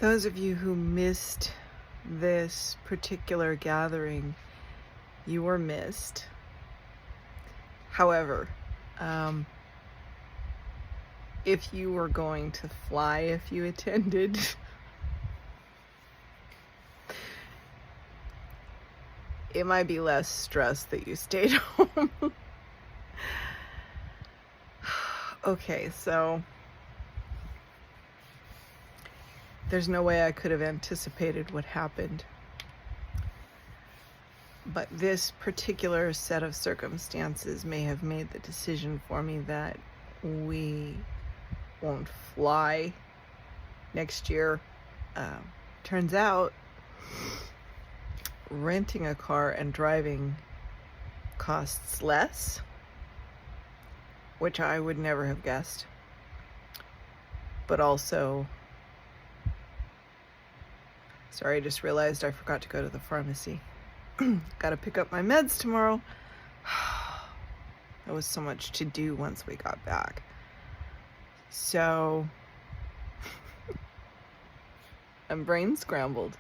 Those of you who missed this particular gathering, you were missed. However, if you were going to fly, if you attended, it might be less stress that you stayed home. Okay, so there's no way I could have anticipated what happened. But this particular set of circumstances may have made the decision for me that we won't fly next year. Turns out renting a car and driving costs less, which I would never have guessed. But also, sorry, I just realized I forgot to go to the pharmacy. Gotta pick up my meds tomorrow. There was so much to do once we got back. So, I'm brain scrambled.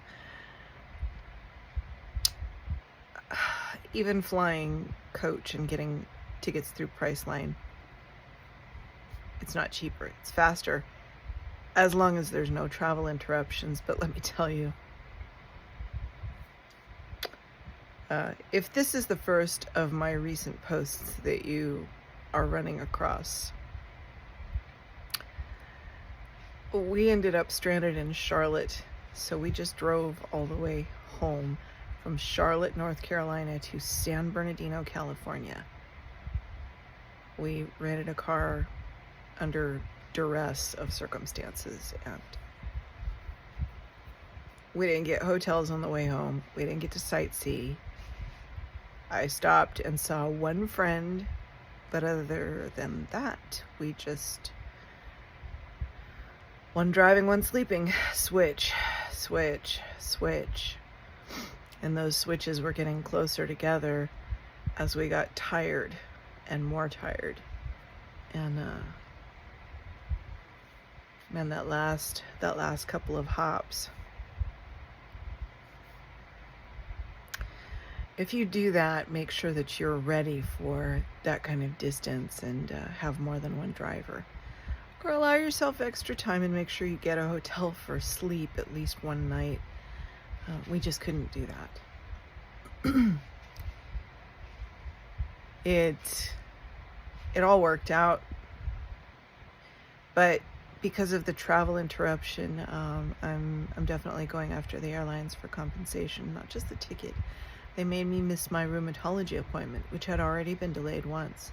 Even flying coach and getting tickets through Priceline, it's not cheaper, it's faster, as long as there's no travel interruptions. But let me tell you, if this is the first of my recent posts that you are running across, we ended up stranded in Charlotte, so we just drove all the way home from Charlotte, North Carolina to San Bernardino, California. We rented a car under duress of circumstances, and we didn't get hotels on the way home. We didn't get to sightsee. I stopped and saw one friend, but other than that, we just, one driving, one sleeping, switch. And those switches were getting closer together as we got tired and more tired. And man, that last couple of hops. If you do that, make sure that you're ready for that kind of distance and have more than one driver. Or allow yourself extra time and make sure you get a hotel for sleep at least one night. We just couldn't do that. It all worked out, but because of the travel interruption, I'm definitely going after the airlines for compensation, not just the ticket. They made me miss my rheumatology appointment, which had already been delayed once.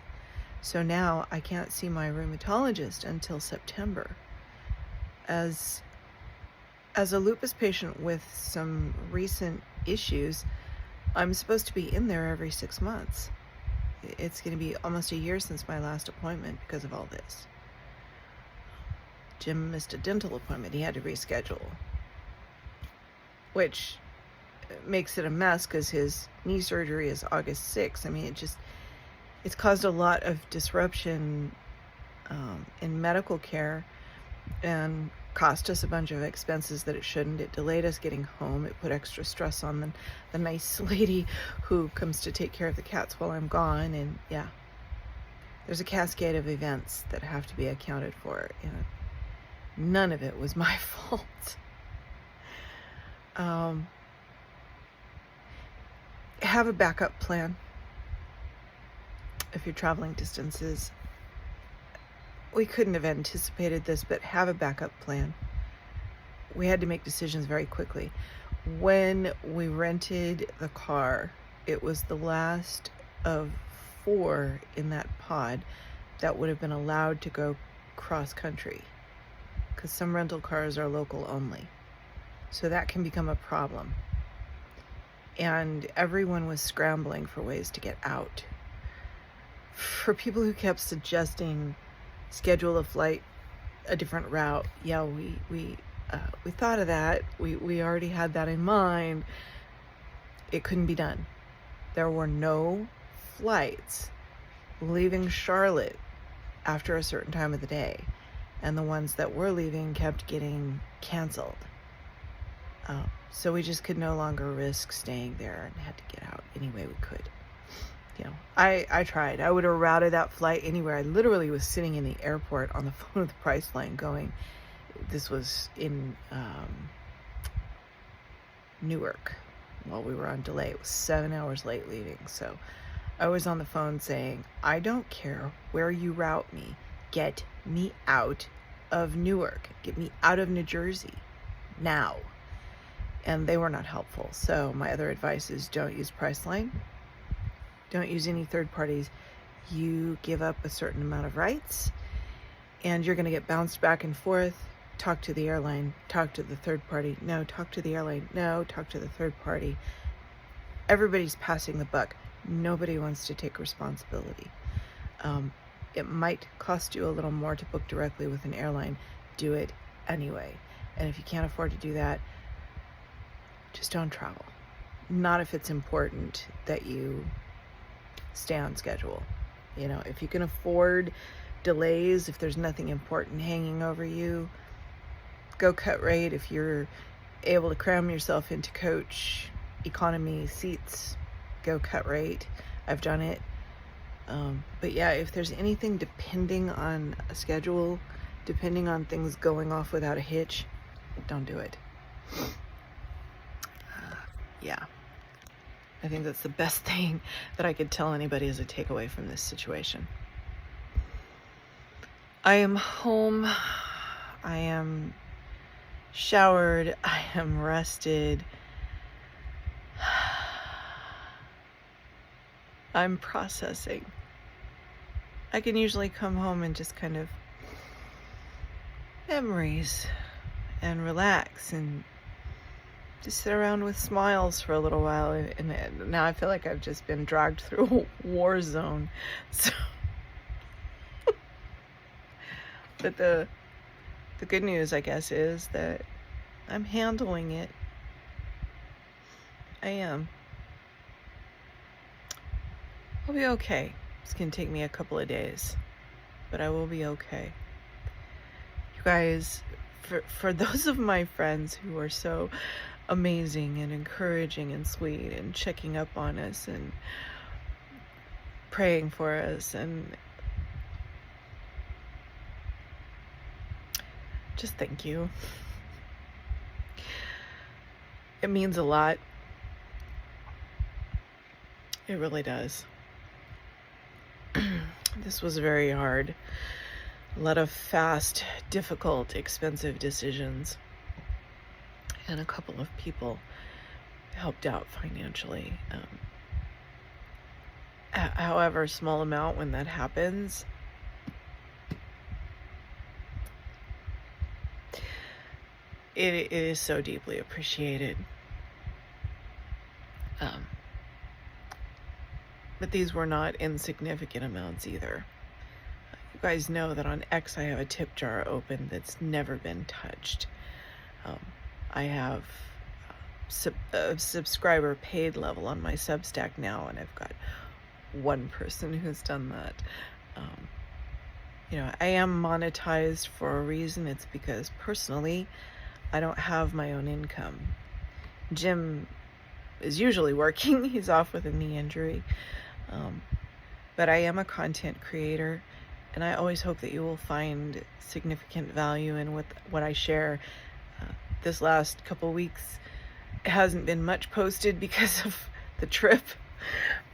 So now I can't see my rheumatologist until September. As a lupus patient with some recent issues, I'm supposed to be in there every 6 months. It's going to be almost a year since my last appointment because of all this. Jim missed a dental appointment. He had to reschedule, which makes it a mess because his knee surgery is August 6th. I mean, it's caused a lot of disruption in medical care and cost us a bunch of expenses that it shouldn't. It delayed us getting home. It put extra stress on the nice lady who comes to take care of the cats while I'm gone. And yeah, there's a cascade of events that have to be accounted for. And none of it was my fault. Have a backup plan if you're traveling distances. We couldn't have anticipated this, but have a backup plan. We had to make decisions very quickly. When we rented the car, it was the last of 4 in that pod that would have been allowed to go cross country, because some rental cars are local only. So that can become a problem. And everyone was scrambling for ways to get out. For people who kept suggesting schedule a flight a different route, yeah, we thought of that. We already had that in mind. It couldn't be done. There were no flights leaving Charlotte after a certain time of the day, and the ones that were leaving kept getting canceled. So we just could no longer risk staying there and had to get out any way we could. I tried. I would have routed that flight anywhere. I literally was sitting in the airport on the phone with Priceline going, this was in Newark while we were on delay. It was 7 hours late leaving. So I was on the phone saying, I don't care where you route me. Get me out of Newark. Get me out of New Jersey now. And they were not helpful. So my other advice is don't use Priceline. Don't use any third parties. You give up a certain amount of rights and you're going to get bounced back and forth. Talk to the airline, talk to the third party. No, talk to the airline. No, talk to the third party. Everybody's passing the buck. Nobody wants to take responsibility. It might cost you a little more to book directly with an airline. Do it anyway. And if you can't afford to do that, just don't travel. Not if it's important that you stay on schedule. If you can afford delays, if there's nothing important hanging over you, go cut rate. If you're able to cram yourself into coach economy seats, go cut rate. I've done it. But yeah, if there's anything depending on a schedule, depending on things going off without a hitch, don't do it. Yeah. I think that's the best thing that I could tell anybody as a takeaway from this situation. I am home. I am showered. I am rested. I'm processing. I can usually come home and just kind of memories and relax and just sit around with smiles for a little while, and now I feel like I've just been dragged through a war zone. So, but the good news, I guess, is that I'm handling it. I am. I'll be okay. It's gonna take me a couple of days, but I will be okay. You guys, for those of my friends who are so amazing and encouraging and sweet and checking up on us and praying for us and just thank you. It means a lot. It really does. This was very hard. A lot of fast, difficult, expensive decisions. And a couple of people helped out financially. However small amount, when that happens, it is so deeply appreciated. But these were not insignificant amounts either. You guys know that on X I have a tip jar open that's never been touched. I have a subscriber paid level on my Substack now, and I've got one person who's done that. I am monetized for a reason. It's because personally, I don't have my own income. Jim is usually working. He's off with a knee injury. But I am a content creator, and I always hope that you will find significant value in what I share. This last couple weeks hasn't been much posted because of the trip,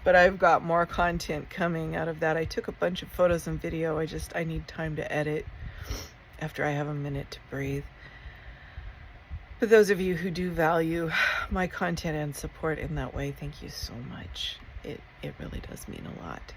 but I've got more content coming out of that. I took a bunch of photos and video. I need time to edit after I have a minute to breathe. For those of you who do value my content and support in that way, thank you so much. It really does mean a lot.